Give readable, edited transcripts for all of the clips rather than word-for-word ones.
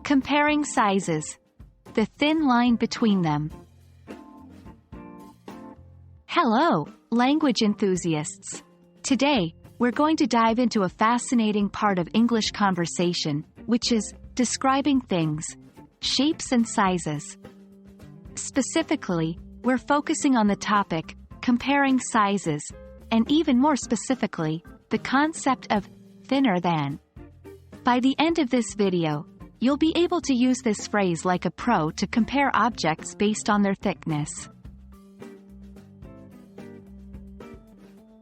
Comparing sizes. The thin line between them. Hello, language enthusiasts. Today, we're going to dive into a fascinating part of English conversation, which is describing things, shapes and sizes. Specifically, we're focusing on the topic, comparing sizes, and even more specifically, the concept of thinner than. By the end of this video, you'll be able to use this phrase like a pro to compare objects based on their thickness.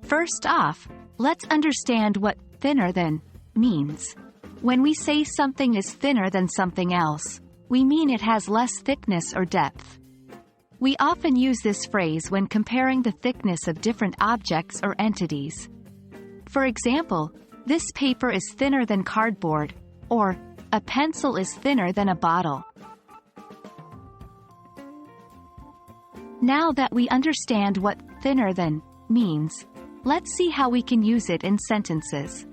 First off, let's understand what thinner than means. When we say something is thinner than something else, we mean it has less thickness or depth. We often use this phrase when comparing the thickness of different objects or entities. For example, this paper is thinner than cardboard, or a pencil is thinner than a bottle. Now that we understand what thinner than means, let's see how we can use it in sentences.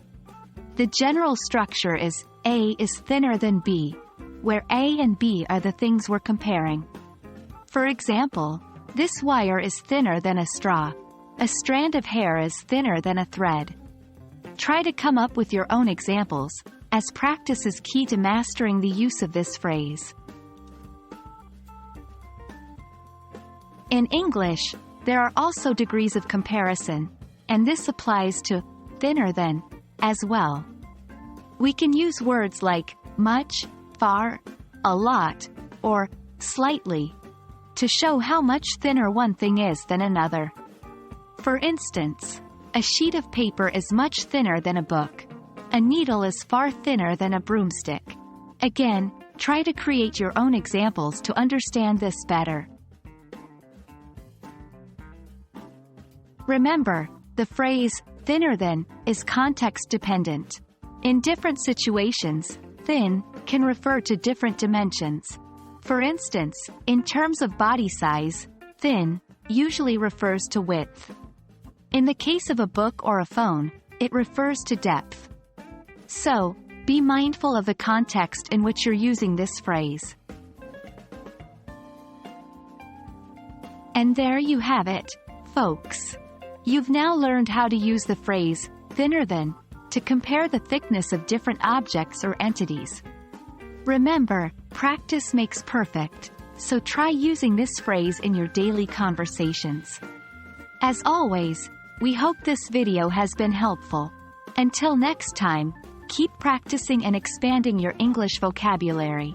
The general structure is A is thinner than B, where A and B are the things we're comparing. For example, this wire is thinner than a straw. A strand of hair is thinner than a thread. Try to come up with your own examples, as practice is key to mastering the use of this phrase. In English, there are also degrees of comparison, and this applies to thinner than as well. We can use words like much, far, a lot, or slightly to show how much thinner one thing is than another. For instance, a sheet of paper is much thinner than a book. A needle is far thinner than a broomstick. Again, try to create your own examples to understand this better. Remember, the phrase thinner than is context dependent. In different situations, thin can refer to different dimensions. For instance, in terms of body size, thin usually refers to width. In the case of a book or a phone, it refers to depth. So, be mindful of the context in which you're using this phrase. And there you have it, folks. You've now learned how to use the phrase thinner than to compare the thickness of different objects or entities. Remember, practice makes perfect, so try using this phrase in your daily conversations. As always, we hope this video has been helpful. Until next time, keep practicing and expanding your English vocabulary.